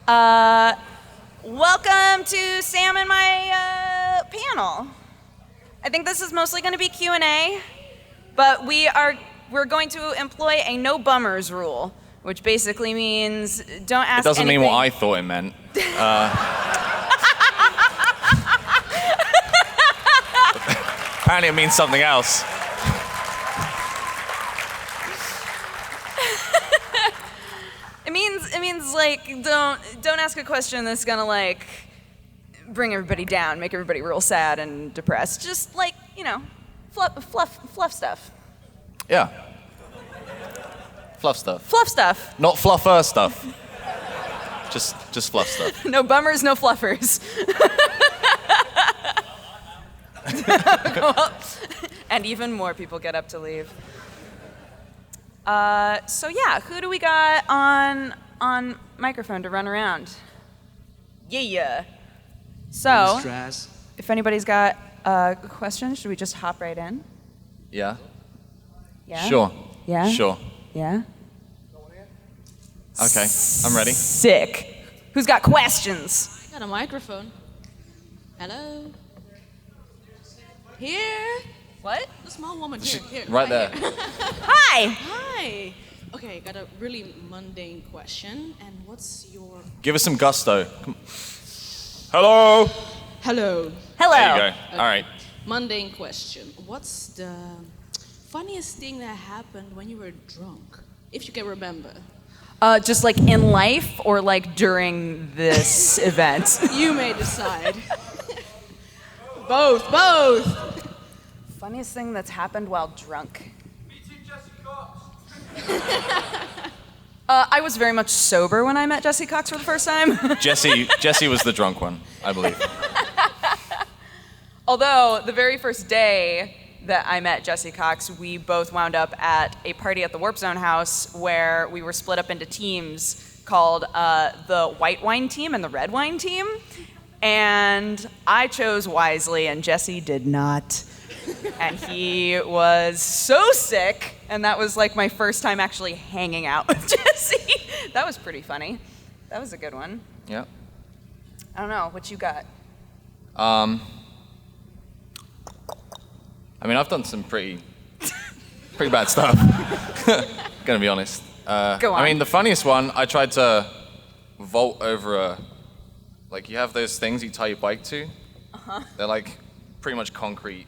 Welcome to Sam and my panel. I think this is mostly going to be Q&A, but we're going to employ a no bummers rule, which basically means don't ask anything. It doesn't mean what I thought it meant. Apparently it means something else. It means like don't ask a question that's gonna like bring everybody down, make everybody real sad and depressed. Just like, fluff stuff. Yeah. Fluff stuff. Fluff stuff. Not fluffer stuff. Just fluff stuff. No bummers, no fluffers. And even more people get up to leave. So yeah, who do we got on microphone to run around? Yeah. So, if anybody's got a question, should we just hop right in? Yeah. Yeah? Sure. Yeah? Sure. Yeah? Okay, I'm ready. Sick. Who's got questions? Got a microphone. Hello? Here? What? The small woman here. Right there. Hi! Hi. Okay, got a really mundane question. And what's your... Give us some gusto. Hello. Hello. Hello. There you go. Okay. All right. Mundane question. What's the funniest thing that happened when you were drunk? If you can remember. Just like in life or like during this event? You may decide. Both. Funniest thing that's happened while drunk. Meeting Jesse Cox. I was very much sober when I met Jesse Cox for the first time. Jesse was the drunk one, I believe. Although the very first day that I met Jesse Cox, we both wound up at a party at the Warp Zone house where we were split up into teams called the white wine team and the red wine team. And I chose wisely and Jesse did not. And he was so sick, and that was like my first time actually hanging out with Jesse. That was pretty funny. That was a good one. Yeah. I don't know, what you got? I mean, I've done some pretty bad stuff. Gonna be honest. Go on. I mean, the funniest one, I tried to vault over like you have those things you tie your bike to. Uh-huh. They're like pretty much concrete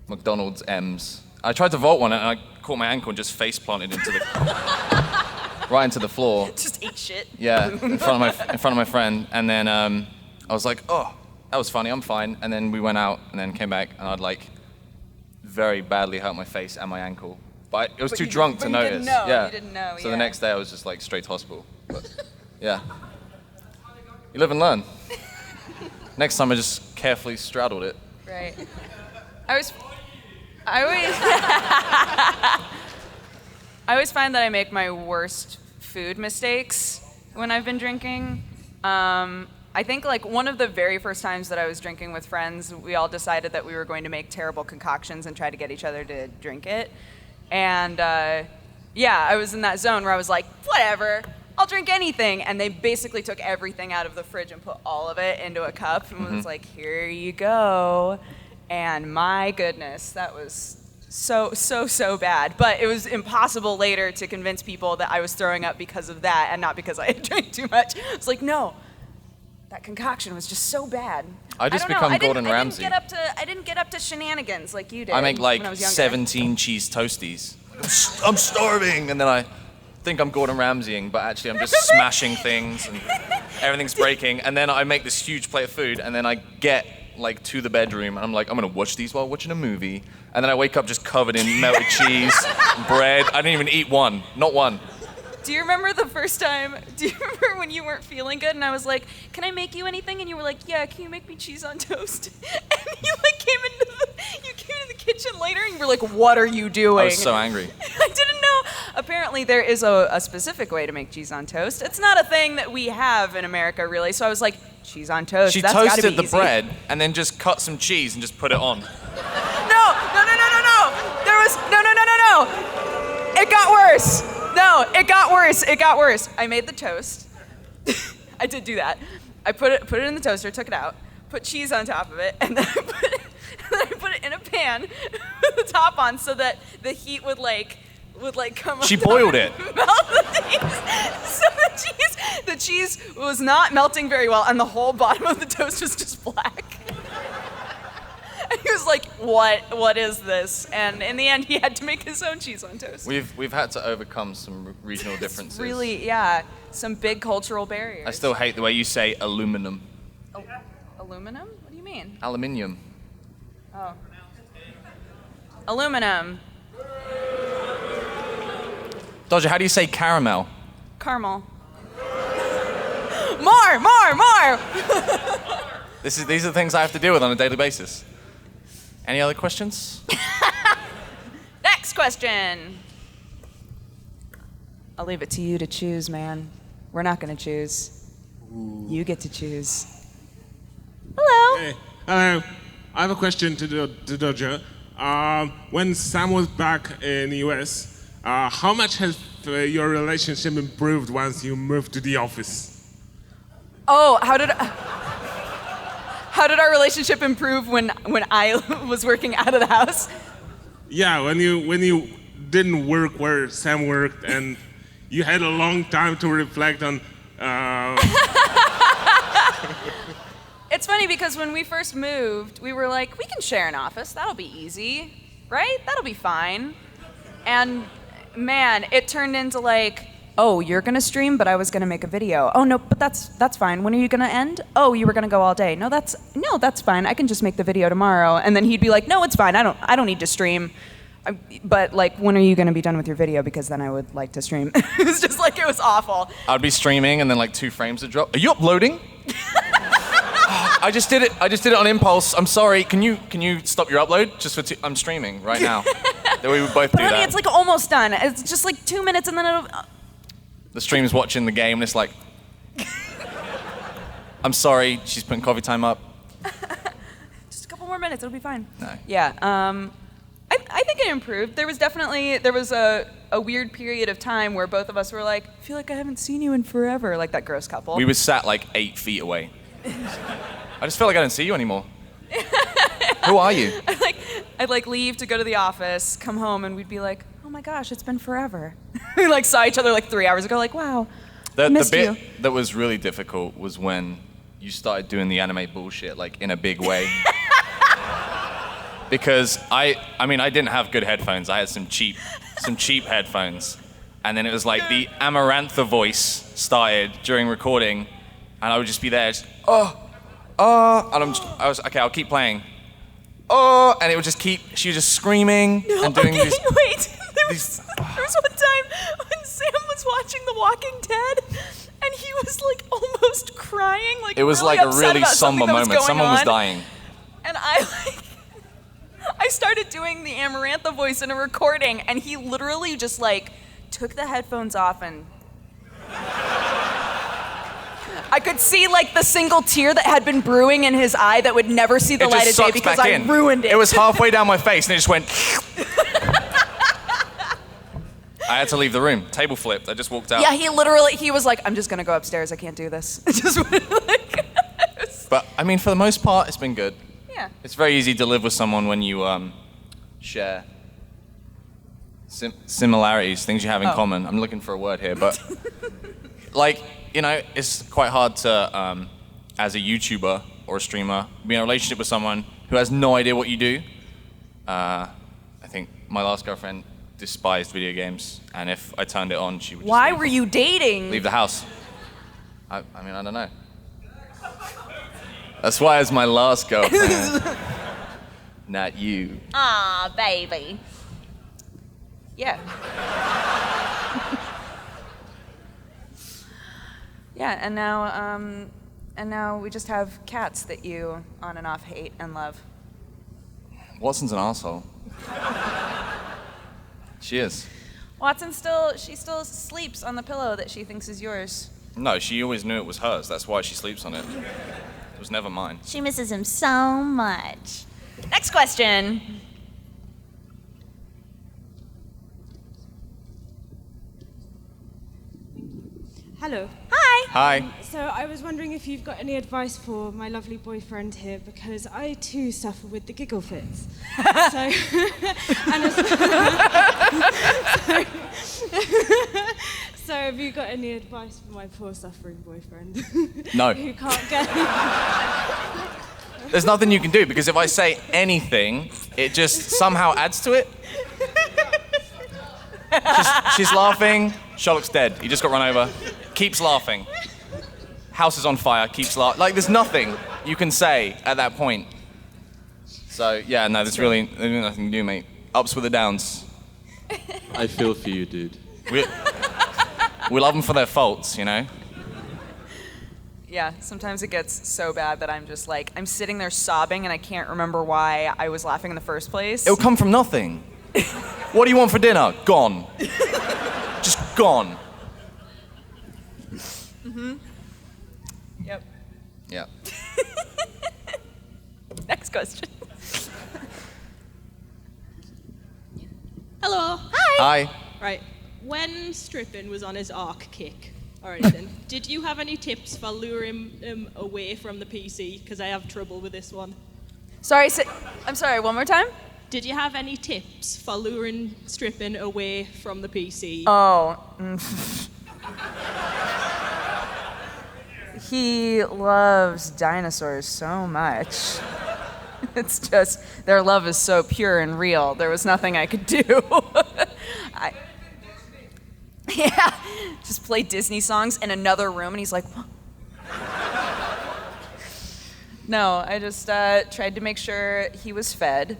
McDonald's M's. I tried to vault one and I caught my ankle and just face planted into the right into the floor. Just ate shit. Yeah, in front of my friend, and then I was like, oh, that was funny, I'm fine. And then we went out and then came back and I'd like very badly hurt my face and my ankle. But it was too drunk to notice. Didn't know. Yeah. You didn't know. So the next day I was just like straight to hospital. But yeah. You live and learn. Next time I just carefully straddled it. Right. I always find that I make my worst food mistakes when I've been drinking. I think like one of the very first times that I was drinking with friends, we all decided that we were going to make terrible concoctions and try to get each other to drink it. And yeah, I was in that zone where I was like, whatever, I'll drink anything. And they basically took everything out of the fridge and put all of it into a cup and was like, here you go. And my goodness, that was so bad. But it was impossible later to convince people that I was throwing up because of that and not because I had drank too much. It's like, no, that concoction was just so bad. I just become Gordon Ramsay. I didn't get up to shenanigans like you did. I make like when I was younger. 17 cheese toasties. I'm starving, and then I think I'm Gordon Ramsaying, but actually I'm just smashing things and everything's breaking. And then I make this huge plate of food, and then I get like to the bedroom, and I'm like, I'm gonna watch these while watching a movie. And then I wake up just covered in melted cheese, bread. I didn't even eat one, not one. Do you remember the first time, do you remember when you weren't feeling good and I was like, can I make you anything? And you were like, yeah, can you make me cheese on toast? And you like came into the kitchen later and you were like, what are you doing? I was so angry. I didn't know. Apparently there is a specific way to make cheese on toast. It's not a thing that we have in America really. So I was like, cheese on toast, She that's gotta toasted be the easy. bread and then just cut some cheese and just put it on. No. There was, no. It got worse. No, it got worse. I made the toast. I did do that. I put it in the toaster, took it out, put cheese on top of it, and then I put it in a pan with the top on so that the heat would come up. She boiled it. Melt the cheese. So the cheese was not melting very well, and the whole bottom of the toast was just black. And he was like, "What is this?" And in the end, he had to make his own cheese on toast. We've had to overcome some regional differences. Really, yeah, some big cultural barriers. I still hate the way you say aluminum. Aluminum? What do you mean? Aluminium. Oh. Aluminum. Dodger, how do you say caramel? Caramel. More! These are the things I have to deal with on a daily basis. Any other questions? Next question. I'll leave it to you to choose, man. We're not going to choose. You get to choose. Hello. Hey, hello. I have a question to Dodger. When Sam was back in the US, how much has your relationship improved once you moved to the office? Oh, how did our relationship improve when I was working out of the house? Yeah, when you didn't work where Sam worked and you had a long time to reflect on. It's funny because when we first moved, we were like, we can share an office. That'll be easy, right? That'll be fine. And man, it turned into like, oh, you're gonna stream, but I was gonna make a video. Oh no, but that's fine. When are you gonna end? Oh, you were gonna go all day. No, that's fine. I can just make the video tomorrow. And then he'd be like, no, it's fine. I don't need to stream. But like, when are you gonna be done with your video? Because then I would like to stream. It was just like, it was awful. I'd be streaming and then like 2 frames would drop. Are you uploading? I just did it on impulse. I'm sorry. Can you stop your upload? Just for I'm streaming right now. Then we would both do Honey, that. it's like almost done. It's just like 2 minutes and then it'll. The stream's watching the game and it's like, I'm sorry. She's putting coffee time up. Just a couple more minutes. It'll be fine. No. Yeah. I think it improved. There was a weird period of time where both of us were like, I feel like I haven't seen you in forever, like that gross couple. We were sat like 8 feet away. I just feel like I don't see you anymore. Who are you? I'd like leave to go to the office, come home, and we'd be like, oh my gosh, it's been forever. We like saw each other like 3 hours ago, like, wow, I The missed bit you. that was really difficult was when you started doing the anime bullshit like in a big way. Because I didn't have good headphones. I had some cheap headphones. And then it was like the Amarantha voice started during recording, and I would just be there, just, and I was okay. I'll keep playing. And it would just keep. She was just screaming and doing okay, these. wait. There was one time when Sam was watching The Walking Dead, and he was like almost crying, like It was really like a upset really about something somber that was moment. going Someone was on. dying. And I started doing the Amarantha voice in a recording, and he literally just like took the headphones off, and I could see like the single tear that had been brewing in his eye that would never see the It light just of day sucked because back I in. ruined it. It was halfway down my face, and it just went. I had to leave the room. Table flipped. I just walked out. Yeah, he was like, I'm just gonna go upstairs. I can't do this. Just like, But I mean, for the most part, it's been good. yeah. It's very easy to live with someone when you share similarities, things you have in common. I'm looking for a word here, but like, you know, it's quite hard to, as a YouTuber or a streamer, be in a relationship with someone who has no idea what you do. I think my last girlfriend despised video games, and if I turned it on, she would just Why were you dating? leave the house. I mean, I don't know. That's why it's my last girlfriend. Not you. Aw, baby. Yeah. Yeah, and now we just have cats that you on and off hate and love. Watson's an asshole. She is. Watson she still sleeps on the pillow that she thinks is yours. No, she always knew it was hers. That's why she sleeps on it. It was never mine. She misses him so much. Next question. Hello. Hi. Hi. So I was wondering if you've got any advice for my lovely boyfriend here, because I too suffer with the giggle fits. So, and so have you got any advice for my poor suffering boyfriend? No. Who can't get... There's nothing you can do, because if I say anything, it just somehow adds to it. She's laughing, Sherlock's dead. He just got run over. Keeps laughing. House is on fire, keeps laughing. Like, there's nothing you can say at that point. So, yeah, no, there's really nothing to do, mate. Ups with the downs. I feel for you, dude. We love them for their faults, you know? Yeah, sometimes it gets so bad that I'm just like, I'm sitting there sobbing and I can't remember why I was laughing in the first place. It'll come from nothing. What do you want for dinner? Gone. Just gone. Yep. Yeah. Next question. Hello. Hi. Right. When stripping was on his arc kick, alright then, did you have any tips for luring him away from the PC? Because I have trouble with this one. Sorry, I'm sorry, one more time? Did you have any tips for luring stripping away from the PC? Oh. He loves dinosaurs so much. It's just, their love is so pure and real. There was nothing I could do. Yeah, just play Disney songs in another room, and he's like, "What?" No, I just tried to make sure he was fed.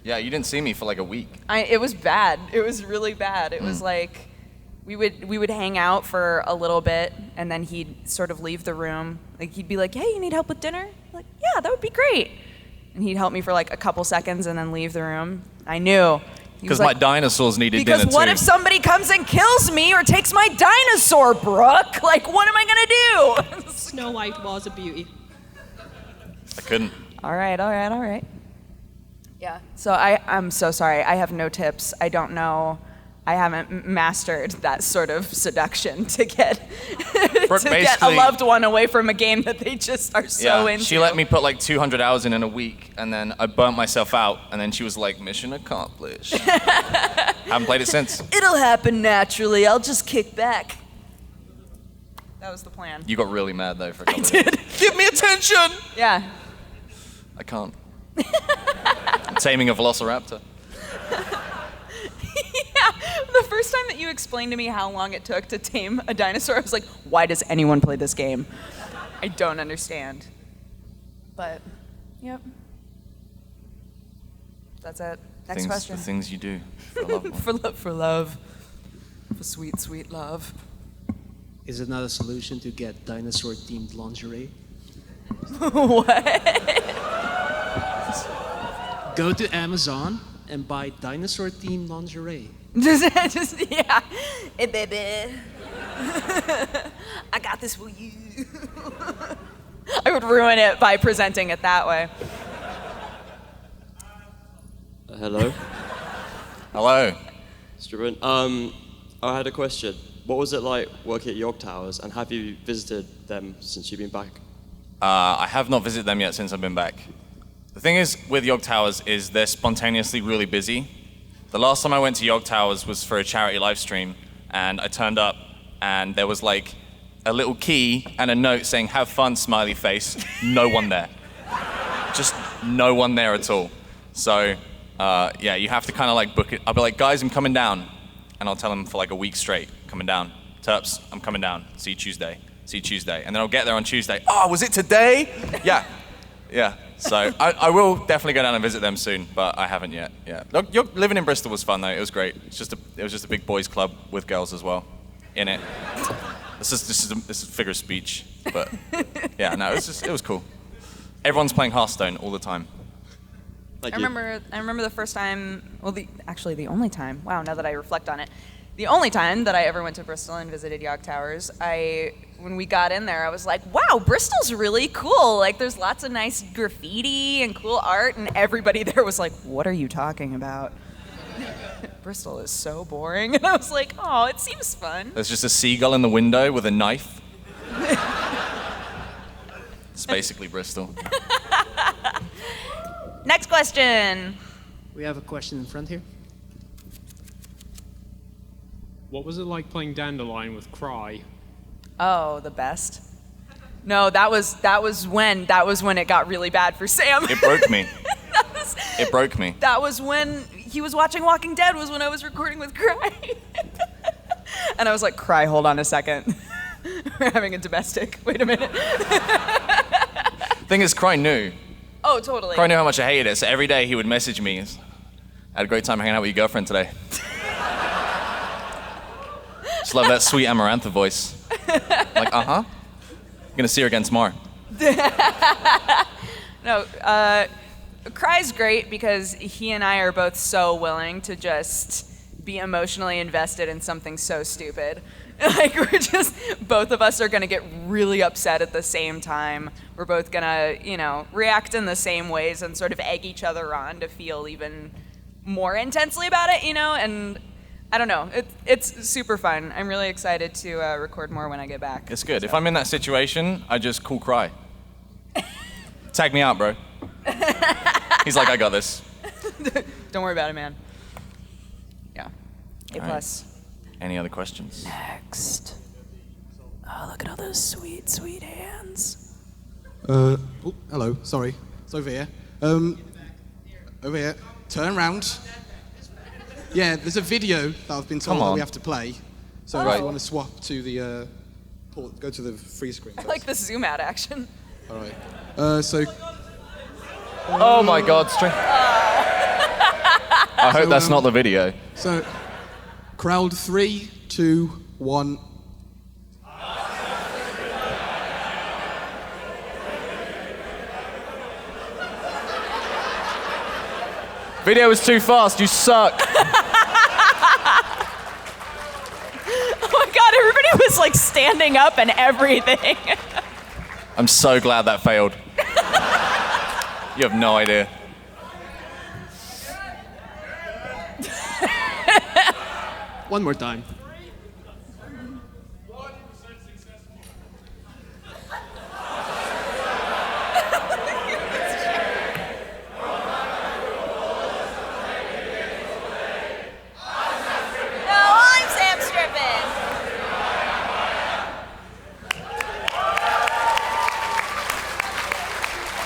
Yeah, you didn't see me for like a week. It was bad. It was really bad. It was like we would hang out for a little bit, and then he'd sort of leave the room. Like he'd be like, "Hey, you need help with dinner?" I'm like, "Yeah, that would be great." And he'd help me for like a couple seconds and then leave the room. I knew. Because my dinosaurs needed dinner too. Because what if somebody comes and kills me or takes my dinosaur, Brooke? Like, what am I gonna do? Snow White was a beauty. I couldn't. All right. Yeah, so I'm so sorry. I have no tips. I don't know. I haven't mastered that sort of seduction to get a loved one away from a game that they just are so into. She let me put like 200 hours in a week, and then I burnt myself out, and then she was like, mission accomplished. Haven't played it since. It'll happen naturally. I'll just kick back. That was the plan. You got really mad though for a couple of minutes. Give me attention! Yeah. I can't. I'm taming a velociraptor. Yeah, the first time that you explained to me how long it took to tame a dinosaur, I was like, why does anyone play this game? I don't understand. But, yep. That's it. Next question. The things you do for a loved one. For love. For sweet, sweet love. Is it not a solution to get dinosaur-themed lingerie? What? Go to Amazon and buy dinosaur-themed lingerie. Just yeah. Hey, baby. I got this for you. I would ruin it by presenting it that way. Hello, Hello. Struben. I had a question. What was it like working at York Towers, and have you visited them since you've been back? I have not visited them yet since I've been back. The thing is with York Towers is they're spontaneously really busy. The last time I went to York Towers was for a charity live stream, and I turned up and there was like a little key and a note saying "Have fun, smiley face." No one there. Just no one there at all. So yeah, you have to kind of like book it. I'll be like, guys, I'm coming down, and I'll tell them for like a week straight, coming down. Terps, I'm coming down. See you Tuesday. See you Tuesday. And then I'll get there on Tuesday. Oh, was it today? Yeah. So I will definitely go down and visit them soon, but I haven't yet. Yeah. Look, living in Bristol was fun though. It was great. It was just a big boys club with girls as well in it. This is a figure of speech, but yeah, no, it was cool. Everyone's playing Hearthstone all the time. I remember the first time, well, actually the only time, wow, now that I reflect on it, the only time that I ever went to Bristol and visited York Towers, when we got in there, I was like, wow, Bristol's really cool. Like, there's lots of nice graffiti and cool art, and everybody there was like, what are you talking about? Bristol is so boring. And I was like, oh, it seems fun. There's just a seagull in the window with a knife. It's basically Bristol. Next question. We have a question in front here. What was it like playing Dandelion with Cry? Oh, the best. No, that was when it got really bad for Sam. It broke me. It broke me. That was when he was watching Walking Dead, was when I was recording with Cry. And I was like, Cry, hold on a second. We're having a domestic. Wait a minute. Thing is, Cry knew. Oh, totally. Cry knew how much I hated it, so every day he would message me. I had a great time hanging out with your girlfriend today. Just love that sweet Amarantha voice. Like, I'm gonna see her again tomorrow. No, Cry's great because he and I are both so willing to just be emotionally invested in something so stupid. Like, we're just, both of us are gonna get really upset at the same time. We're both gonna, react in the same ways and sort of egg each other on to feel even more intensely about it, and I don't know, it's super fun. I'm really excited to record more when I get back. It's good. If I'm in that situation, I just call Cry. Tag me out, bro. He's like, I got this. Don't worry about it, man. Yeah. A+. Right. Any other questions? Next. Oh, look at all those sweet, sweet hands. Hello, sorry. It's over here. Over here. Turn round. Yeah, there's a video that I've been told that we have to play. So if you want to swap to the, go to the free screen. I like the zoom out action. All right. Oh my God, I hope that's not the video. So, crowd 3, 2, 1. Video was too fast, you suck. Oh my God, everybody was like standing up and everything. I'm so glad that failed. You have no idea. One more time.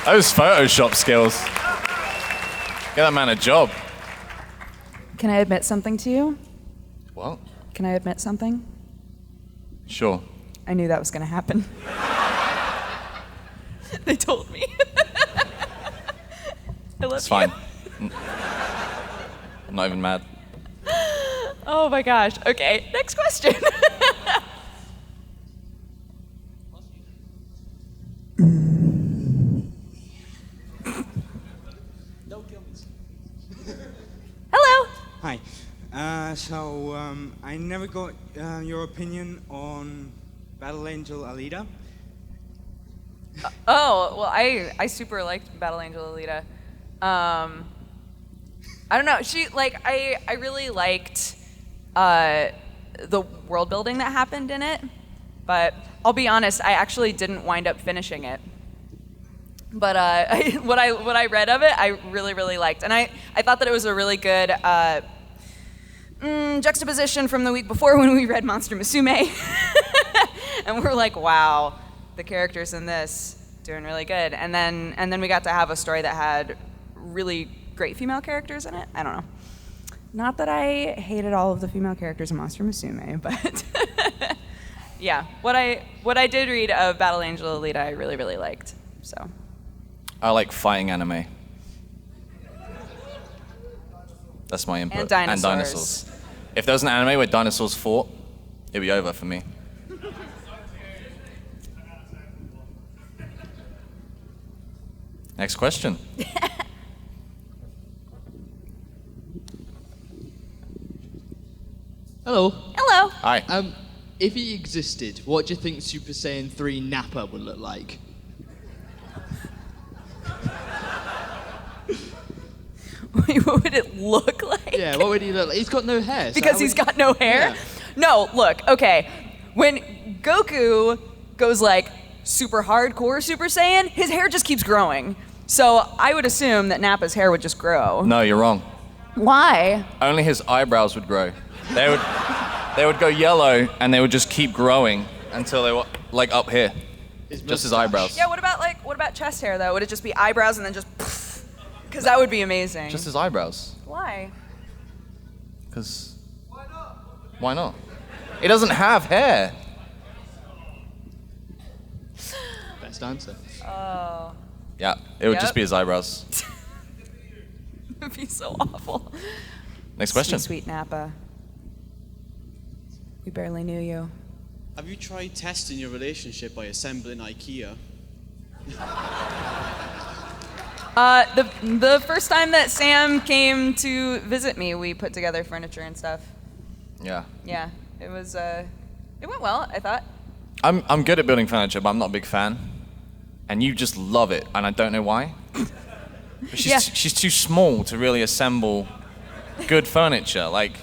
Those Photoshop skills. Get that man a job. Can I admit something to you? What? Can I admit something? Sure. I knew that was going to happen. They told me. I love It's fine. you. I'm not even mad. Oh my gosh. Okay, next question. Hello. Hi. I never got your opinion on Battle Angel Alita. Oh, well, I super liked Battle Angel Alita. I don't know. I really liked the world building that happened in it, but I'll be honest, I actually didn't wind up finishing it. But what I read of it, I really, really liked, and I thought that it was a really good juxtaposition from the week before when we read Monster Musume, and we're like, wow, the characters in this doing really good, and then we got to have a story that had really great female characters in it. I don't know. Not that I hated all of the female characters in Monster Musume, but yeah, what I did read of Battle Angel Alita, I really, really liked. So. I like fighting anime. That's my input. And dinosaurs. If there was an anime where dinosaurs fought, it'd be over for me. Next question. Hello. Hello. Hi. If he existed, what do you think Super Saiyan 3 Nappa would look like? Wait, what would it look like? Yeah, what would he look like? He's got no hair. So Because he's got no hair? Yeah. No, look, okay. When Goku goes like, super hardcore Super Saiyan, his hair just keeps growing. So I would assume that Nappa's hair would just grow. No, you're wrong. Why? Only his eyebrows would grow. They would go yellow and they would just keep growing until they were like up here. Just his eyebrows. Yeah, what about chest hair though? Would it just be eyebrows and then just because that would be amazing. Just his eyebrows. Why? Because why not? He doesn't have hair. Best answer. Oh. Yeah, it would just be his eyebrows. It would be so awful. Next question. Sweet Nappa. We barely knew you. Have you tried testing your relationship by assembling IKEA? The first time that Sam came to visit me, we put together furniture and stuff. Yeah. Yeah, it was. It went well, I thought. I'm good at building furniture, but I'm not a big fan. And you just love it, and I don't know why. But she's too small to really assemble good furniture. Like,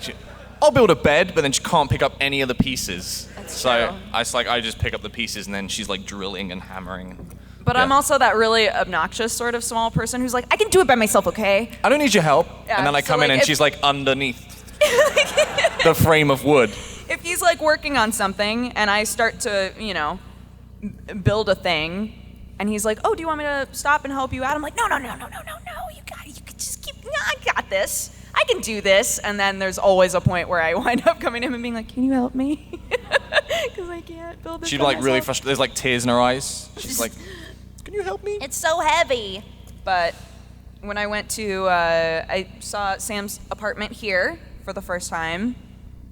I'll build a bed, but then she can't pick up any of the pieces. That's so true. I just pick up the pieces, and then she's like drilling and hammering. But I'm also that really obnoxious sort of small person who's like, I can do it by myself, okay? I don't need your help. Yeah, And then I so, come in, like, and if- she's like underneath the frame of wood. If he's like working on something and I start to, build a thing, and he's like, oh, do you want me to stop and help you out? I'm like, no, you can just keep, no, I got this. I can do this. And then there's always a point where I wind up coming to him and being like, can you help me? Because I can't build this She'd by like really myself. frustrated. There's like tears in her eyes. She's like, can you help me? It's so heavy. But when I went to, I saw Sam's apartment here for the first time,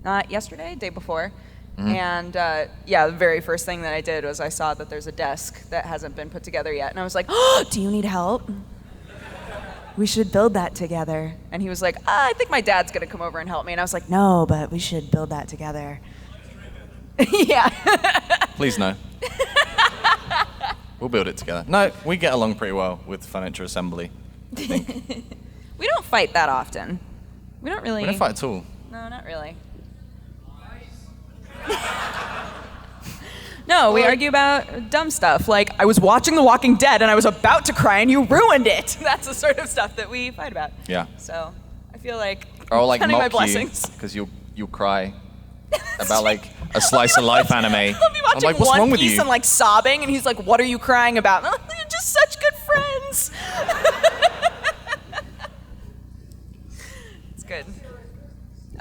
not yesterday, day before. And the very first thing that I did was I saw that there's a desk that hasn't been put together yet. And I was like, oh, do you need help? We should build that together. And he was like, I think my dad's gonna come over and help me. And I was like, no, but we should build that together. Yeah. Please no. We'll build it together. No, we get along pretty well with furniture assembly, I think. We don't fight that often. We don't really. We don't fight at all. No, not really. No, we argue about dumb stuff. Like, I was watching The Walking Dead and I was about to cry and you ruined it. That's the sort of stuff that we fight about. Yeah. So, I feel like Or I'll like counting my mock you blessings. because you'll cry about like a slice of life anime. I'll be I'm watching like, what's One wrong with Piece you? and like sobbing, and he's like, "What are you crying about?" And I'm like, "You're just such good friends." It's good,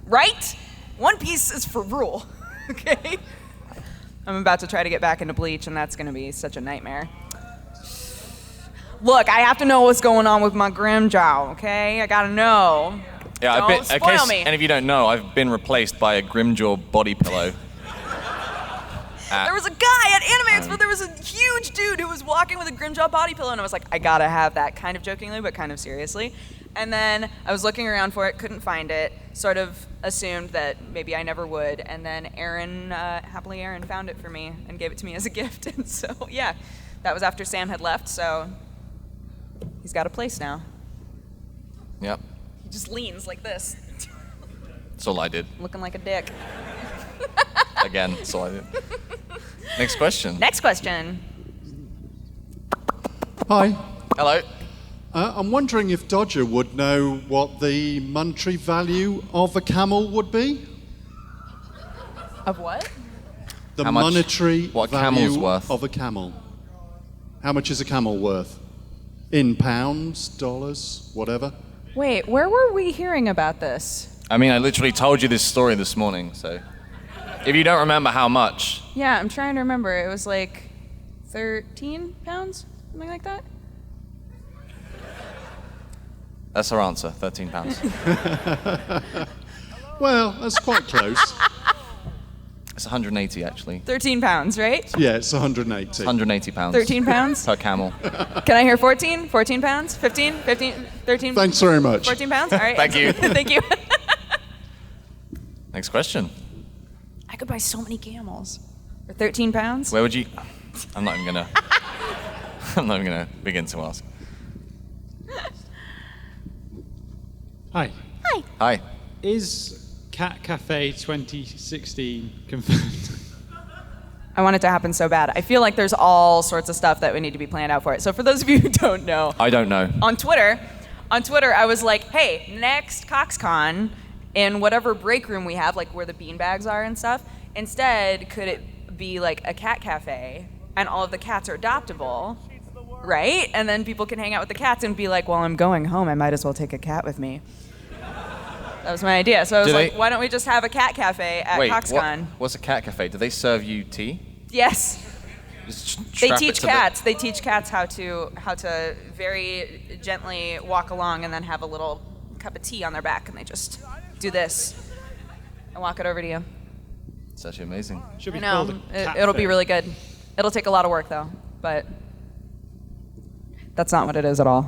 right? One Piece is for rule, okay? I'm about to try to get back into Bleach, and that's gonna be such a nightmare. Look, I have to know what's going on with my Grimjaw, okay? I gotta know. Yeah, Don't spoil me. And if you don't know, I've been replaced by a Grimjaw body pillow. There was a guy at Anime Expo, there was a huge dude who was walking with a Grimjaw body pillow, and I was like, I gotta have that, kind of jokingly, but kind of seriously. And then I was looking around for it, couldn't find it, sort of assumed that maybe I never would, and then happily Aaron found it for me and gave it to me as a gift, and so, yeah, that was after Sam had left, so he's got a place now. Yep. He just leans like this, That's all I did. looking like a dick. Again, that's all I did. Next question. Next question. Hi. Hello. I'm wondering if Dodger would know what the monetary value of a camel would be? Of what? The How much- monetary what a value camel's worth? of a camel. How much is a camel worth? In pounds, dollars, whatever? Wait, where were we hearing about this? I mean, I literally told you this story this morning, so if you don't remember how much, Yeah, I'm trying to remember. It was like 13 pounds? Something like that? that's our answer, 13 pounds. Well, that's quite close. It's 180 actually. 13 pounds, right? Yeah, it's 180. 180 pounds. 13 pounds? Per camel. Can I hear 14? 14 pounds? 15? 15? 13? Thanks very much. 14 pounds? All right. Thank you. Thank you. Next question. I could buy so many camels. For 13 pounds? Where would you... I'm not even gonna... I'm not even gonna begin to ask. Hi. Hi. Hi. Is Cat Cafe 2016 confirmed? I want it to happen so bad. I feel like there's all sorts of stuff that would need to be planned out for it. So for those of you who don't know, I don't know. on Twitter, I was like, hey, next CoxCon, in whatever break room we have, like where the beanbags are and stuff, instead, could it be like a cat cafe and all of the cats are adoptable, right? And then people can hang out with the cats and be like, well, I'm going home. I might as well take a cat with me. That was my idea. So I was like, why don't we just have a cat cafe at CoxCon? What's a cat cafe? Do they serve you tea? Yes. They Strap it teach to cats. They teach cats how to very gently walk along and then have a little cup of tea on their back, and they just do this and walk it over to you. It's actually amazing. Should be I know. called a cat It'll be fair. really good. It'll take a lot of work though, but that's not what it is at all.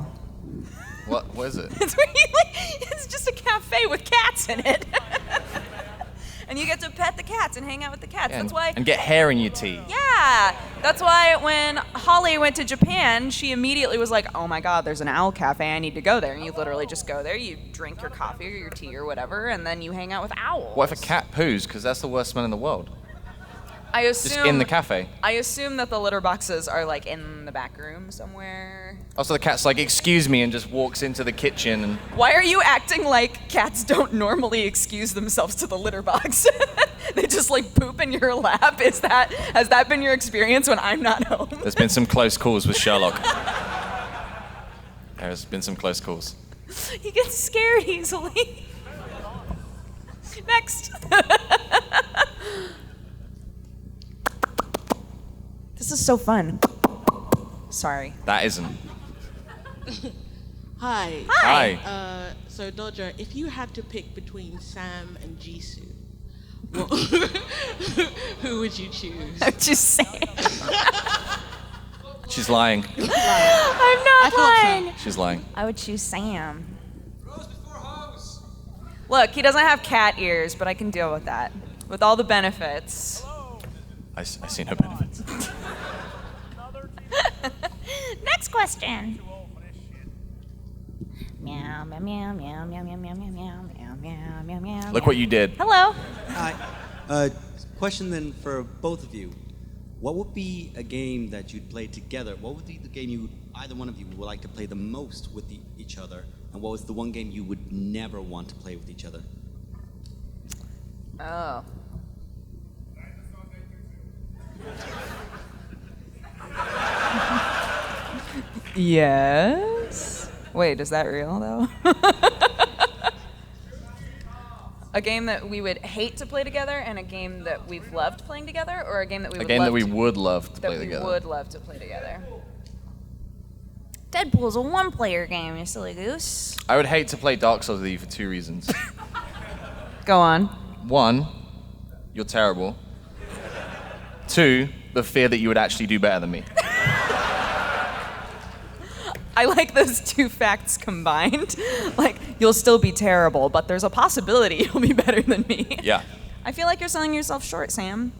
What is it? It's just a cafe with cats in it. And you get to pet the cats and hang out with the cats. Yeah, That's why. And get hair in your tea. Yeah, that's why when Holly went to Japan, she immediately was like, oh my God, there's an owl cafe, I need to go there. And you literally just go there, you drink your coffee or your tea or whatever, and then you hang out with owls. What if a cat poos? Because that's the worst smell in the world. I assume, Just in the cafe. I assume that the litter boxes are like in the back room somewhere. Also, the cat's like, excuse me, and just walks into the kitchen. And Why are you acting like cats don't normally excuse themselves to the litter box? They just like poop in your lap? Has that been your experience when I'm not home? there's been some close calls with Sherlock. There's been some close calls. He gets scared easily. Next. This is so fun. Sorry. That isn't. Hi. Hi. So Dodger, if you had to pick between Sam and Jisoo, who would you choose? I'm just saying. She's lying. I'm not lying. She's lying. I would choose Sam. Look, he doesn't have cat ears, but I can deal with that. With all the benefits. I see no benefits. Next question. Meow, meow, meow, meow, meow, meow, meow, meow, meow, meow, meow, meow. Look what you did. Hello. Hi. Question then for both of you. What would be a game that you'd play together? What would be the game either one of you would like to play the most with each other? And what was the one game you would never want to play with each other? Oh. Yes. Wait, is that real though? A game that we would hate to play together, and a game that we've loved playing together, or a game that we would love to play together. would love to play together. Deadpool's a one-player game, you silly goose. I would hate to play Dark Souls with you for two reasons. Go on. One, you're terrible. Two, the fear that you would actually do better than me. I like those two facts combined. Like, you'll still be terrible, but there's a possibility you'll be better than me. Yeah. I feel like you're selling yourself short, Sam.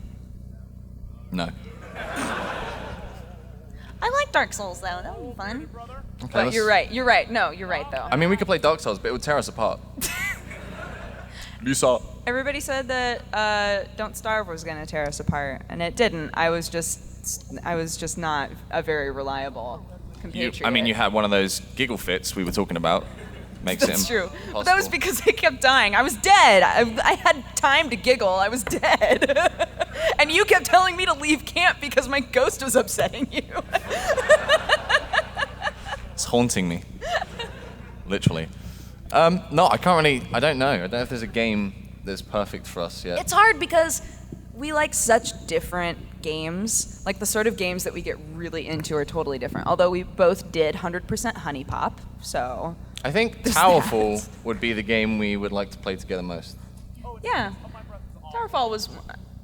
No. I like Dark Souls, though. That would be fun. Okay, But you're right. You're right. No, you're right, though. I mean, we could play Dark Souls, but it would tear us apart. Lisa. Everybody said that Don't Starve was going to tear us apart, and it didn't. I was just not a very reliable compatriot. I mean, you had one of those giggle fits we were talking about. Makes That's it true. impossible. But that was because I kept dying. I was dead. I had time to giggle. I was dead. And you kept telling me to leave camp because my ghost was upsetting you. It's haunting me. Literally. No, I can't really. I don't know. I don't know if there's a game that's perfect for us yet. It's hard because we like such different games. Like the sort of games that we get really into are totally different. Although we both did 100% Honey Pop, so. I think there's Towerfall that. would be the game we would like to play together most. Yeah. Towerfall was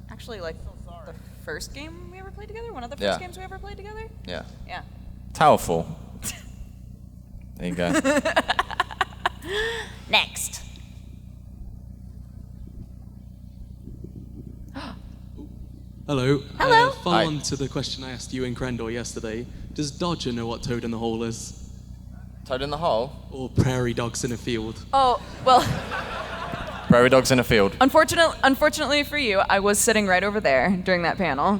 actually like the first game we ever played together. One of the first games we ever played together. Yeah. Yeah. Towerfall. There you go. Next. Hello. Hello. Follow Hi. on to the question I asked you in Crendor yesterday. Does Dodger know what Toad in the Hole is? Toad in the Hole? Or Prairie Dogs in a Field? Oh, well, Prairie Dogs in a Field. unfortunately for you, I was sitting right over there during that panel.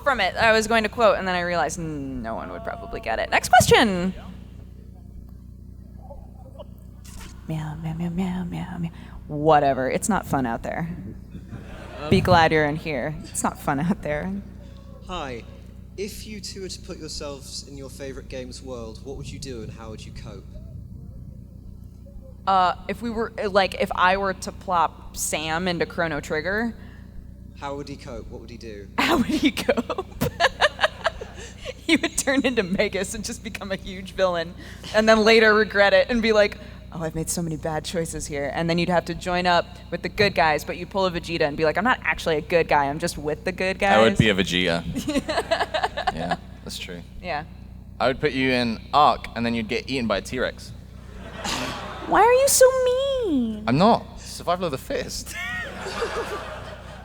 quote from it I was going to quote, and then I realized no one would probably get it. Next question. Meow, meow, meow, meow, meow, meow. Whatever. It's not fun out there. Be glad you're in here. It's not fun out there. Hi. If you two were to put yourselves in your favorite game's world, what would you do and how would you cope? If I were to plop Sam into Chrono Trigger. How would he cope? What would he do? How would he cope? He would turn into Megas and just become a huge villain, and then later regret it and be like, oh, I've made so many bad choices here. And then you'd have to join up with the good guys, but you'd pull a Vegeta and be like, I'm not actually a good guy, I'm just with the good guys. I would be a Vegeta. Yeah, that's true. Yeah. I would put you in Ark, and then you'd get eaten by a T-Rex. Why are you so mean? I'm not. Survival of the fittest.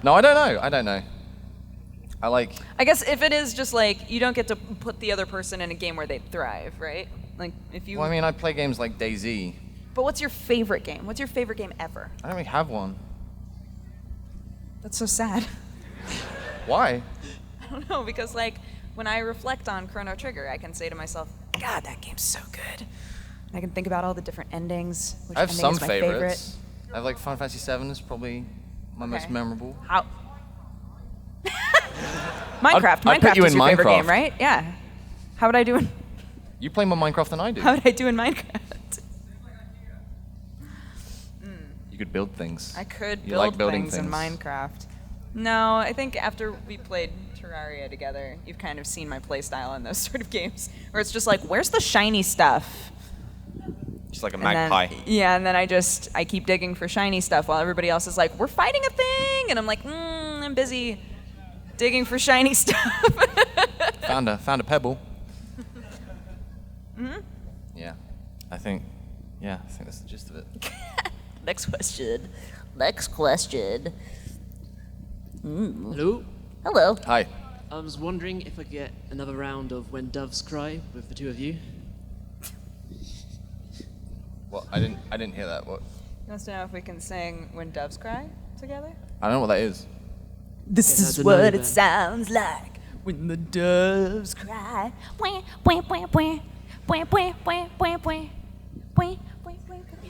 No, I don't know. I guess if it is just like, you don't get to put the other person in a game where they thrive, right? Like, if you... Well, I mean, I play games like DayZ. But what's your favorite game? What's your favorite game ever? I don't really have one. That's so sad. Why? I don't know, because like, when I reflect on Chrono Trigger, I can say to myself, God, that game's so good. And I can think about all the different endings. Which I have ending some is my favorites. I have like Final Fantasy VII is probably my most memorable. How? Minecraft. I'd put you is in your favorite Minecraft. game, right? Yeah. How would I do in... You play more Minecraft than I do. How would I do in Minecraft? You could build things. I could You build like building things in Minecraft. No, I think after we played Terraria together, you've kind of seen my playstyle in those sort of games, where it's just like, where's the shiny stuff? Just like a And then- magpie. yeah, and then I keep digging for shiny stuff while everybody else is like, we're fighting a thing, and I'm like, I'm busy digging for shiny stuff. Found a pebble. Mhm. Yeah, I think that's the gist of it. Next question. Next question. Hello? Hello. Hi. I was wondering if I could get another round of When Doves Cry with the two of you. Well, I didn't hear that. What? You want to know if we can sing When Doves Cry together? I don't know what that is. This is is what what it it sounds like when the doves cry.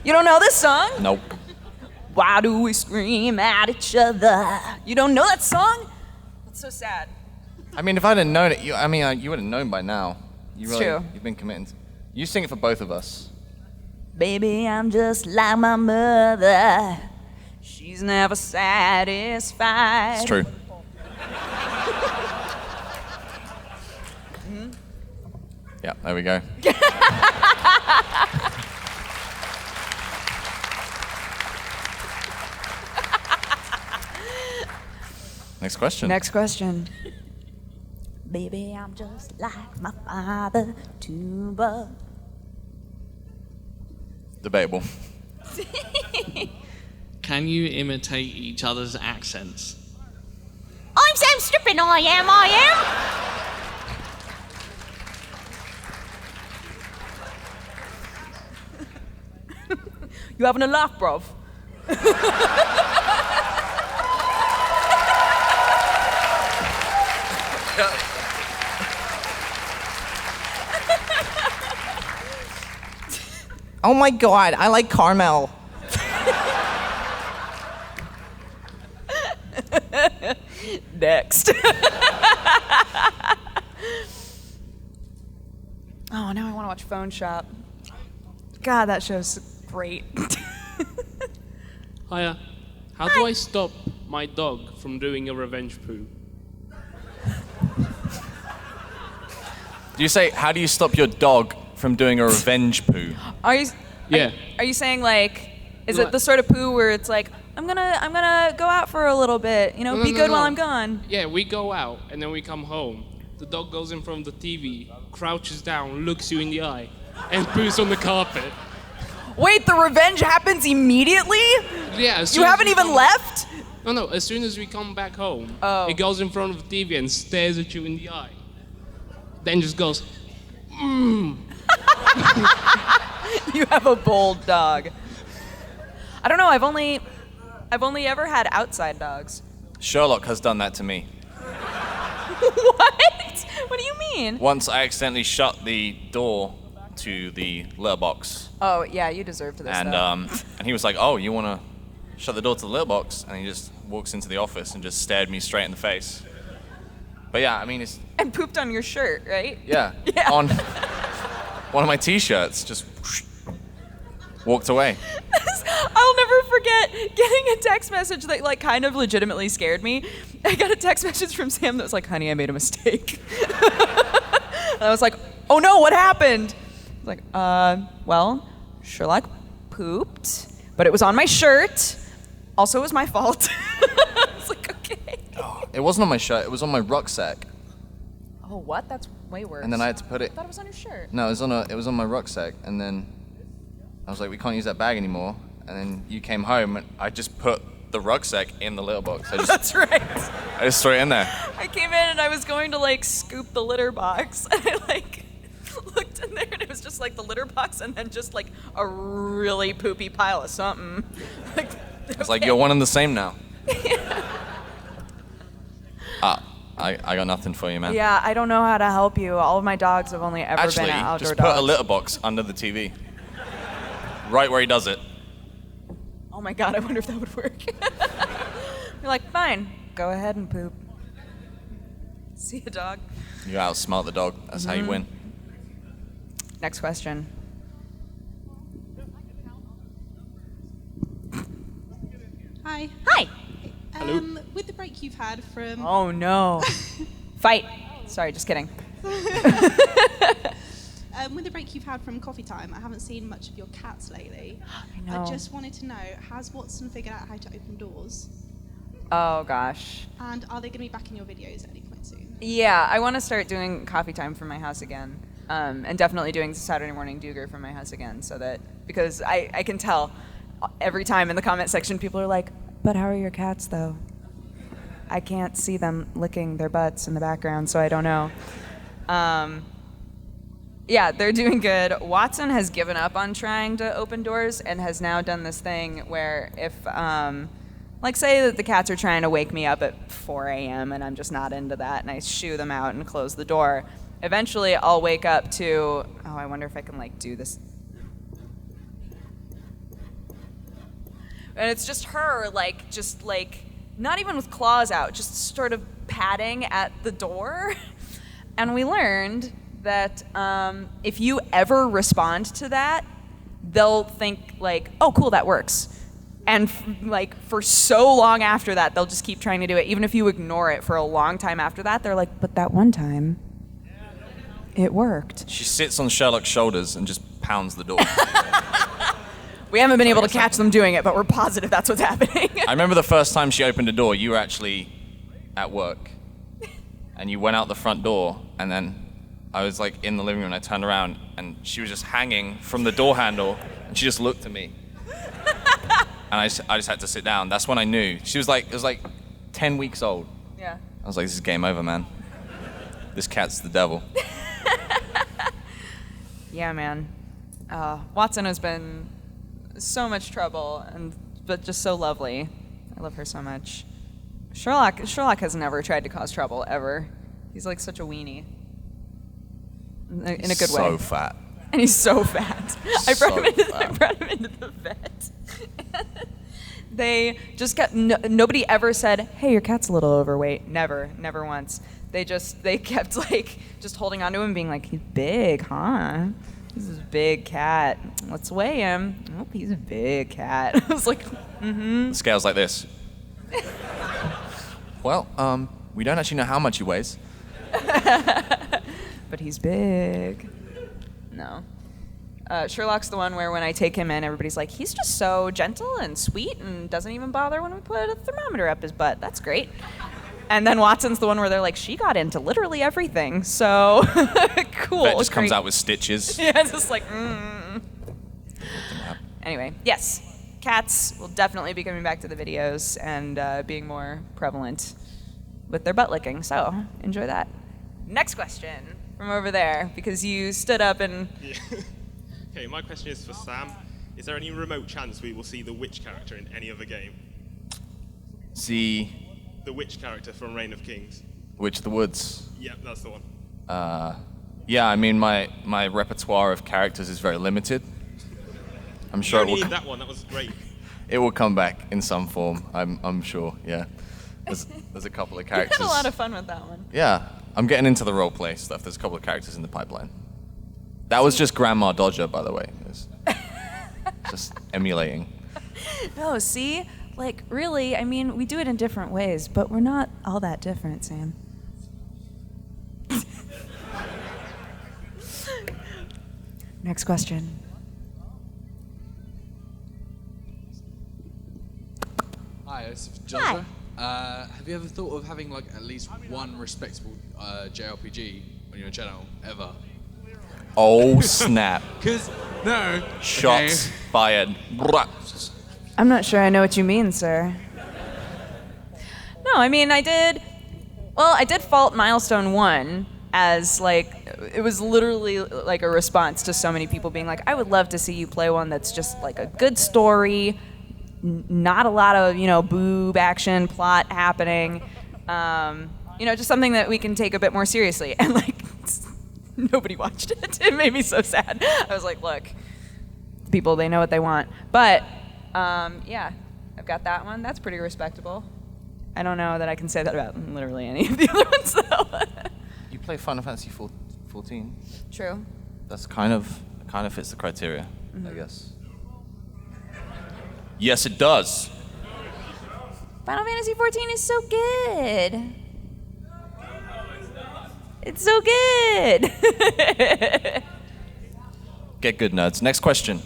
You don't know this song? Nope. Why do we scream at each other? You don't know that song? That's so sad. I mean, if I'd have known it, you would have known by now. It's true. You've been committing. You sing it for both of us. Baby, I'm just like my mother. She's never satisfied. It's true. Mhm. Yeah, there we go. Next question. Next question. Baby, I'm just like my father, tuba. Debatable. Can you imitate each other's accents? I'm Sam Strippin, I am. You having a laugh, bruv? Oh my god, I like caramel. Next. Oh, now I want to watch Phone Shop. God, that show's great. Hiya. How do I stop my dog from doing a revenge poo? Do you say, how do you stop your dog from doing a revenge poo? Are you? Yeah. Are you saying like, is No, it the sort of poo where it's like, I'm gonna go out for a little bit, No, be no, good no. while I'm gone. Yeah, we go out and then we come home. The dog goes in front of the TV, crouches down, looks you in the eye, and poos on the carpet. Wait, the revenge happens immediately? Yeah. As You soon as haven't we even come- left? No. As soon as we come back home, Oh. it goes in front of the TV and stares at you in the eye. Then just goes, You have a bold dog. I don't know. I've only ever had outside dogs. Sherlock has done that to me. What? What do you mean? Once I accidentally shut the door to the litter box. Oh, yeah, you deserved this, And though. and he was like, "Oh, you want to shut the door to the litter box?" And he just walks into the office and just stared me straight in the face. But yeah, I mean, it's And pooped on your shirt, right? yeah, Yeah. on one of my t-shirts, just walked away. I'll never forget getting a text message that like kind of legitimately scared me. I got a text message from Sam that was like, "Honey, I made a mistake." And I was like, "Oh no, what happened?" I was like, well, Sherlock pooped, but it was on my shirt. Also, it was my fault." I was like, "Okay." It wasn't on my shirt, it was on my rucksack. Oh, what? That's way worse. And then I had to put it. I thought it was on your shirt. No, it was on my rucksack, and then I was like, "We can't use that bag anymore." And then you came home, and I just put the rucksack in the litter box. That's right. I just threw it in there. I came in and I was going to like scoop the litter box, and I like looked in there, and it was just like the litter box, and then just like a really poopy pile of something. Like, It's like you're one and the same now. I got nothing for you, man. yeah, I don't know how to help you. All of my dogs have only ever Actually, been outdoor just dogs. put a litter box under the TV. Right where he does it. Oh my god, I wonder if that would work. You're like, fine, go ahead and poop. See you, dog. You outsmart the dog. That's how you Mhm. win. Next question. Hi. Hi. With the break you've had from. Oh no. Fight. Sorry, just kidding. With the break you've had from Coffee Time, I haven't seen much of your cats lately. I know. I just wanted to know, has Watson figured out how to open doors? Oh gosh. And are they going to be back in your videos at any point soon? Yeah, I want to start doing coffee time from my house again. And definitely doing Saturday morning Duger from my house again, so that, because I can tell every time in the comment section people are like, "But how are your cats though? I can't see them licking their butts in the background, so I don't know." Yeah, they're doing good. Watson has given up on trying to open doors and has now done this thing where if, like say that the cats are trying to wake me up at 4 a.m. and I'm just not into that and I shoo them out and close the door, eventually I'll wake up to, oh, I wonder if I can like do this. And it's just her, like, just like, not even with claws out, just sort of patting at the door. And we learned that if you ever respond to that, they'll think like, "Oh, cool, that works." And like for so long after that, they'll just keep trying to do it. Even if you ignore it for a long time after that, they're like, "But that one time, it worked." She sits on Sherlock's shoulders and just pounds the door. We haven't been able to catch them doing it, but we're positive that's what's happening. I remember the first time she opened a door, you were actually at work. And you went out the front door, and then I was like in the living room, and I turned around, and she was just hanging from the door handle, and she just looked at me. And I just had to sit down. That's when I knew. She was like, it was like 10 weeks old. Yeah. I was like, this is game over, man. This cat's the devil. Yeah, man. Watson has been so much trouble, but just so lovely. I love her so much. Sherlock has never tried to cause trouble, ever. He's like such a weenie. In a good way. So fat. And he's so fat. I brought him into the vet. They just kept, nobody ever said, "Hey, your cat's a little overweight." Never once. They kept like, just holding on to him, being like, "He's big, huh? This is a big cat. Let's weigh him." "Oh, he's a big cat." I was like, mm-hmm. The scale's like this. Well, we don't actually know how much he weighs. But he's big. No. Sherlock's the one where when I take him in, everybody's like, "He's just so gentle and sweet and doesn't even bother when we put a thermometer up his butt. That's great." And then Watson's the one where they're like, "She got into literally everything, so cool." Vet just comes great. out with stitches. Yeah, it's just like, Anyway, yes. Cats will definitely be coming back to the videos and being more prevalent with their butt licking, so enjoy that. Next question from over there, because you stood up and... Yeah. Okay, my question is for Sam. Is there any remote chance we will see the witch character in any other game? See... The witch character from Reign of Kings. Which the woods? Yep, that's the one. Yeah, I mean, my repertoire of characters is very limited. I'm sure You it will. only need that one. That was great. It will come back in some form. I'm sure. Yeah. There's a couple of We characters. had a lot of fun with that one. Yeah, I'm getting into the role play stuff. There's a couple of characters in the pipeline. That was just Grandma Dodger, by the way. It was just emulating. No, see? Like, really, I mean, we do it in different ways, but we're not all that different, Sam. Next question. Hi, this is Joshua. Have you ever thought of having like at least one respectable JRPG on your channel ever? Oh snap! Because no Shots fired. I'm not sure I know what you mean, sir. No, I mean, I did Fault Milestone 1 as, like, it was literally, like, a response to so many people being like, I would love to see you play one that's just, like, a good story, not a lot of, boob action, plot happening, just something that we can take a bit more seriously. And, like, nobody watched it. It made me so sad. I was like, look, people, they know what they want. But, yeah, I've got that one. That's pretty respectable. I don't know that I can say that about literally any of the other ones, though. You play Final Fantasy 14. True. That's kind of fits the criteria, I guess. Yes, it does. Final Fantasy 14 is so good. It's so good. Get good, nerds. Next question.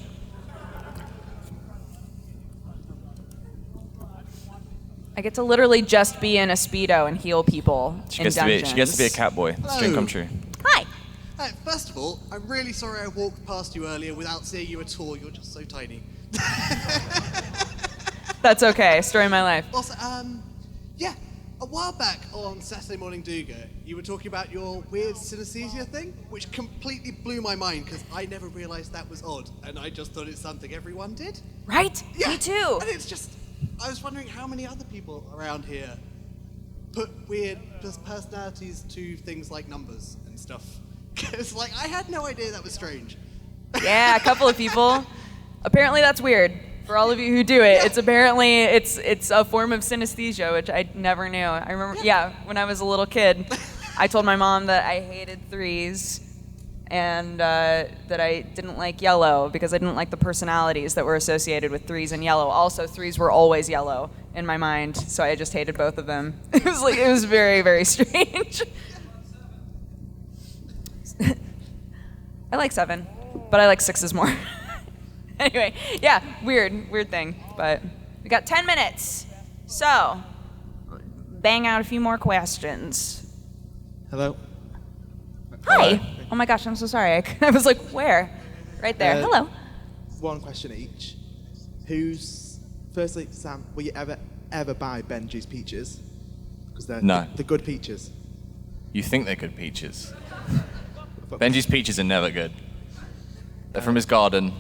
I get to literally just be in a Speedo and heal people She in gets dungeons. to be a cat boy. It's a dream come true. Hi. First of all, I'm really sorry I walked past you earlier without seeing you at all. You're just so tiny. That's okay. Story of my life. Also, yeah, a while back on Saturday Morning Douga, you were talking about your weird synesthesia thing, which completely blew my mind because I never realized that was odd, and I just thought it's something everyone did. Right? Yeah. Me too. And it's just, I was wondering how many other people around here put weird just personalities to things like numbers and stuff. Because, like, I had no idea that was strange. Yeah, a couple of people. Apparently that's weird. For all of you who do it, it's apparently it's a form of synesthesia, which I never knew. I remember, when I was a little kid, I told my mom that I hated threes and that I didn't like yellow because I didn't like the personalities that were associated with threes and yellow. Also, threes were always yellow in my mind, so I just hated both of them. It was very, very strange. I like 7, but I like 6s more. Anyway, yeah, weird thing. But we got 10 minutes. So, bang out a few more questions. Hello. Hi. Oh my gosh, I'm so sorry. I was like, where? Right there. Hello. One question each. Firstly, Sam, will you ever buy Benji's peaches? Because they're No. the good peaches. You think they're good peaches. Benji's peaches are never good. They're from his garden.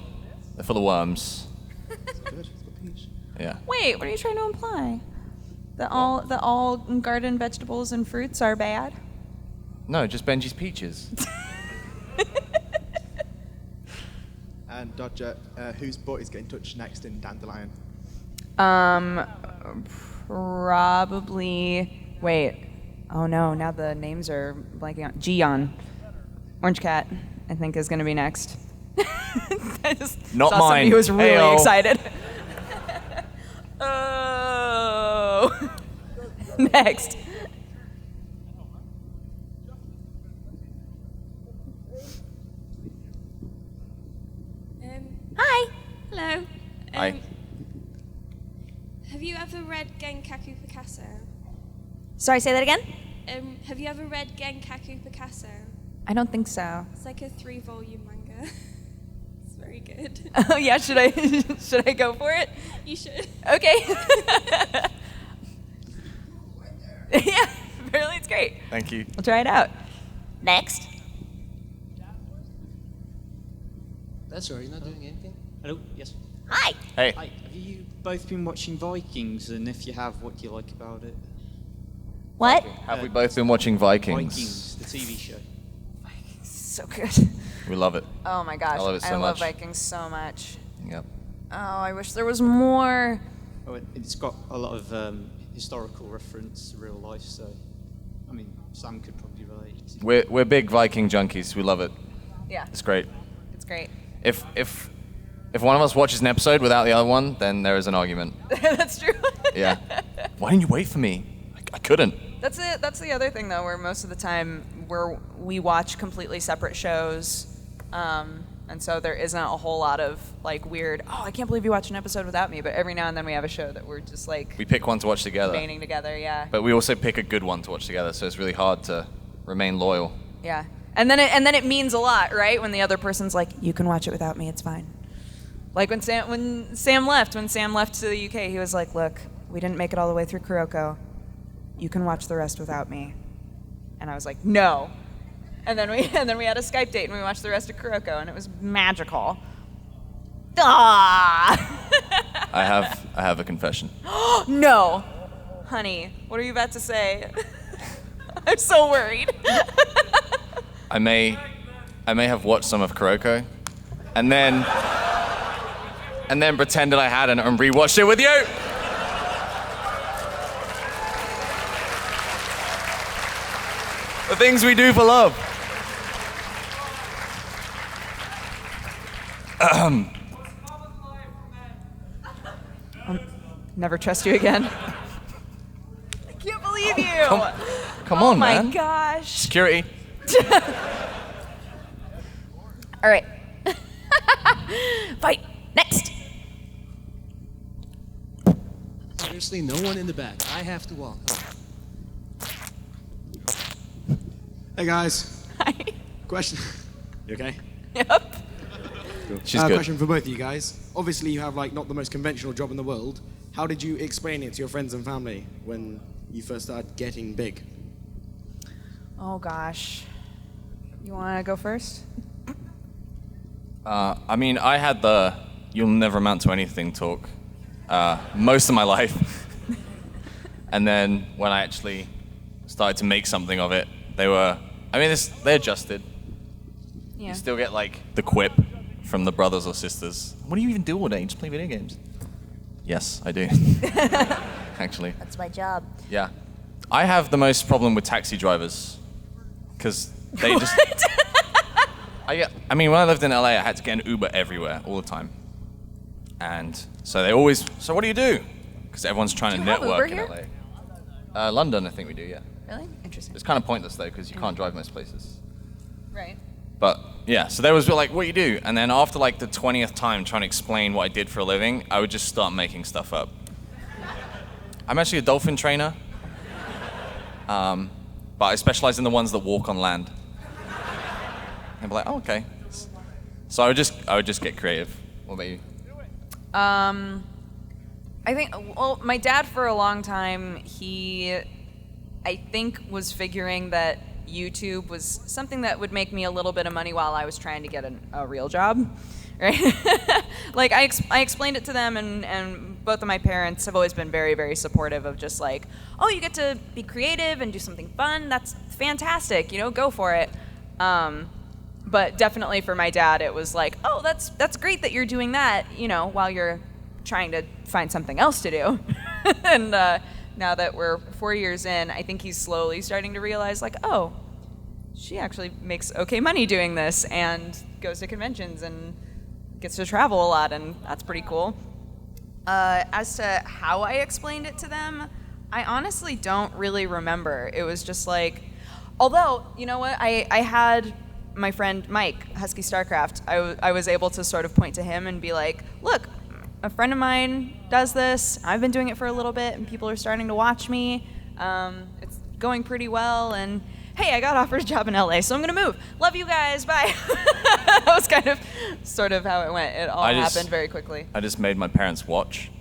They're full of worms. It's good peach. Yeah. Wait, what are you trying to imply? That all garden vegetables and fruits are bad? No, just Benji's peaches. And Dodger, whose butt is getting touched next in Dandelion? Probably. Wait. Oh no, now the names are blanking out. Gion. Orange Cat, I think, is going to be next. I just Not saw mine. somebody who was really Heyo. excited. Oh. Next. Hi. Hello. Hi. Have you ever read Genkaku Picasso? Sorry, say that again? Have you ever read Genkaku Picasso? I don't think so. It's like a 3-volume manga. It's very good. Oh yeah, should I go for it? You should. Okay. Yeah, apparently it's great. Thank you. We'll try it out. Next. That's all right, you're not doing anything? Hello, yes. Hi. Hey. Hi. Have you both been watching Vikings, and if you have, what do you like about it? What? Have we both been watching Vikings? Vikings, the TV show. So good. We love it. Oh my gosh, I love it so love much. Vikings so much. Yep. Oh, I wish there was more. Oh, it's got a lot of historical reference to real life, so I mean, Sam could probably relate. We're big Viking junkies. We love it. Yeah. It's great. It's great. If one of us watches an episode without the other one, then there is an argument. That's true. Yeah. Why didn't you wait for me? I couldn't. That's it. That's the other thing, though, where most of the time we watch completely separate shows, and so there isn't a whole lot of like weird. Oh, I can't believe you watched an episode without me. But every now and then we have a show that we're just like We pick one to watch together. remaining together. Yeah. But we also pick a good one to watch together, so it's really hard to remain loyal. Yeah. And then it means a lot, right? When the other person's like, you can watch it without me. It's fine. Like when Sam left to the UK, he was like, look, we didn't make it all the way through Kuroko. You can watch the rest without me. And I was like, no. And then we had a Skype date and we watched the rest of Kuroko and it was magical. Ah! I have a confession. No. Honey, what are you about to say? I'm so worried. I may have watched some of Kuroko and then pretended I hadn't and rewatched it with you. The things we do for love. Never trust you again. I can't believe you. Come on, man. Oh my gosh. Security. All right. Fight. Next. Seriously, no one in the back. I have to walk. Hey guys. Hi. Question. You okay? Yep. Cool. She's good. Question for both of you guys. Obviously, you have like not the most conventional job in the world. How did you explain it to your friends and family when you first started getting big? Oh gosh. You want to go first? I mean, I had the "you'll never amount to anything" talk most of my life, and then when I actually started to make something of it, they adjusted. Yeah. You still get like the quip from the brothers or sisters. What do you even do all day? Just play video games? Yes, I do. Actually. That's my job. Yeah. I have the most problem with taxi drivers because they just. I mean, when I lived in LA, I had to get an Uber everywhere, all the time. And so they always, so what do you do? Because everyone's trying to network in LA. London, I think we do, yeah. Really? Interesting. It's kind of pointless, though, because you can't drive most places. Right. But, yeah, so they was like, what do you do? And then after, like, the 20th time trying to explain what I did for a living, I would just start making stuff up. I'm actually a dolphin trainer. But I specialize in the ones that walk on land. And be like, oh, okay. So I would just get creative. What about you? I think, well, my dad for a long time, I think was figuring that YouTube was something that would make me a little bit of money while I was trying to get a real job, right? Like I explained it to them, and both of my parents have always been very, very supportive of just like, oh, you get to be creative and do something fun. That's fantastic, go for it. But definitely for my dad, it was like, oh, that's great that you're doing that, while you're trying to find something else to do. And now that we're 4 years in, I think he's slowly starting to realize, like, oh, she actually makes okay money doing this and goes to conventions and gets to travel a lot, and that's pretty cool. As to how I explained it to them, I honestly don't really remember. It was just like, although, you know what, I had my friend Mike, Husky Starcraft, I was able to sort of point to him and be like, look, a friend of mine does this. I've been doing it for a little bit, and people are starting to watch me. It's going pretty well, and hey, I got offered a job in LA, so I'm gonna move. Love you guys, bye. That was kind of, sort of how it went. It all happened very quickly. I just made my parents watch.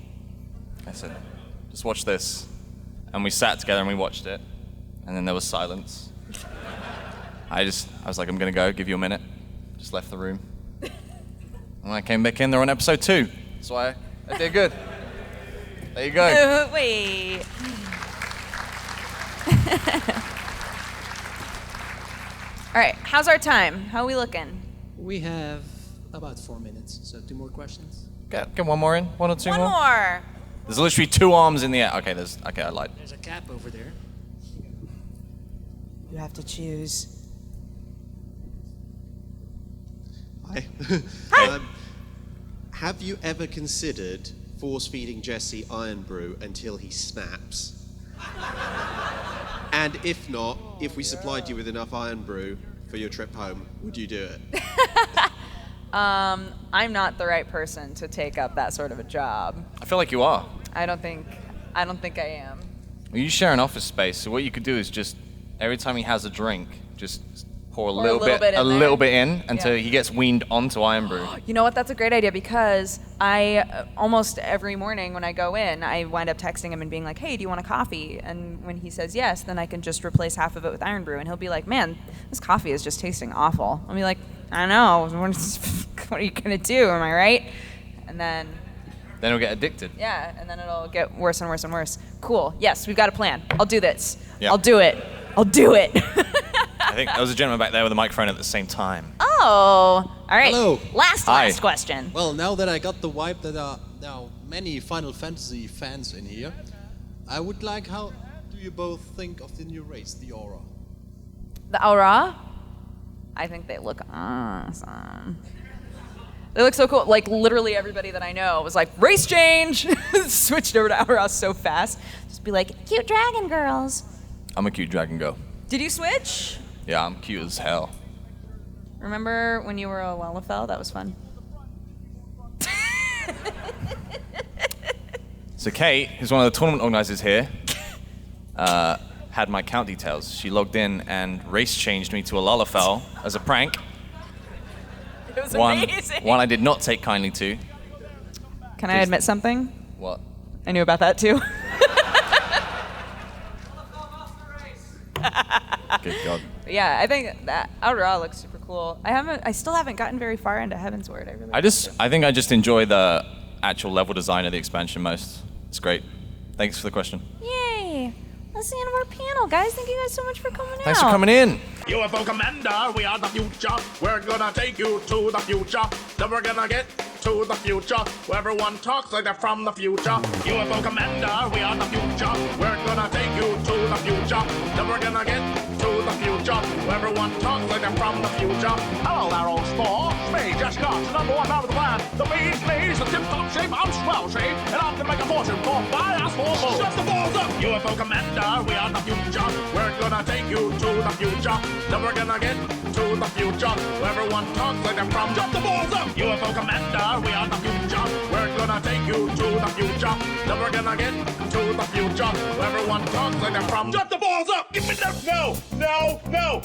I said, just watch this. And we sat together and we watched it, and then there was silence. I was like, I'm gonna go, give you a minute. Just left the room. And when I came back in, they're on episode 2. That's why I did good. There you go. Wait. All right, how's our time? How are we looking? We have about 4 minutes, so 2 more questions. Get one more in. 1 or 2 One more. more. There's literally 2 arms in the air. Okay, I lied. There's a cap over there. You have to choose. Hi. Have you ever considered force-feeding Jesse Iron Brew until he snaps? And if not, if we supplied you with enough Iron Brew for your trip home, would you do it? I'm not the right person to take up that sort of a job. I feel like you are. I don't think I am. Well, you share an office space, so what you could do is just every time he has a drink, just pour a little bit in until he gets weaned onto Iron Brew. You know what? That's a great idea because I almost every morning when I go in, I wind up texting him and being like, "Hey, do you want a coffee?" And when he says yes, then I can just replace half of it with Iron Brew, and he'll be like, "Man, this coffee is just tasting awful." I'll be like, "I know. What are you gonna do? Am I right?" And then he'll get addicted. Yeah, and then it'll get worse and worse and worse. Cool. Yes, we've got a plan. I'll do this. Yep. I'll do it. I'll do it. I think there was a gentleman back there with a microphone at the same time. Oh, all right. Hello. Last question. Well, now that I got the vibe that are now many Final Fantasy fans in here, I would like, how do you both think of the new race, the Aura? The Aura? I think they look awesome. They look so cool. Like, literally everybody that I know was like, race change! Switched over to Aura so fast. Just be like, Cute dragon girls. I'm a cute dragon girl. Did you switch? Yeah, I'm cute as hell. Remember when you were a Lalafell? That was fun. So Kate, who's one of the tournament organizers here, had my account details. She logged in and race changed me to a Lalafell as a prank. It was amazing. One I did not take kindly to. Can I admit something? What? I knew about that too. Good God. Yeah, I think that Aura looks super cool. I still haven't gotten very far into Heaven's Word. I think I just enjoy the actual level design of the expansion most. It's great. Thanks for the question. Yay. That's the end of our panel, guys. Thank you guys so much for coming out. Thanks for coming in. UFO Commander, we are the future. We're gonna take you to the future. Then we're gonna get to the future, where everyone talks like they're from the future. UFO Commander, we are the future. We're gonna take you to the future. Then we're gonna get to the future, where everyone talks like they're from the future. Hello there, old sport. Me, just got the number 1 out of the land. The bee's knees, the tip-top shape, I'm swell shape, and I'm gonna make a fortune for my ass for bull. Shut the balls up! UFO Commander, we are the future. We're gonna take you to the future. Then we're gonna get to the future, where everyone talks like they're from. Shut the balls up! UFO Commander, we are the future. We're gonna take you to the future. Then we're gonna get to the future, where everyone talks like they're from. Shut the balls up! Give me that! No! No! No!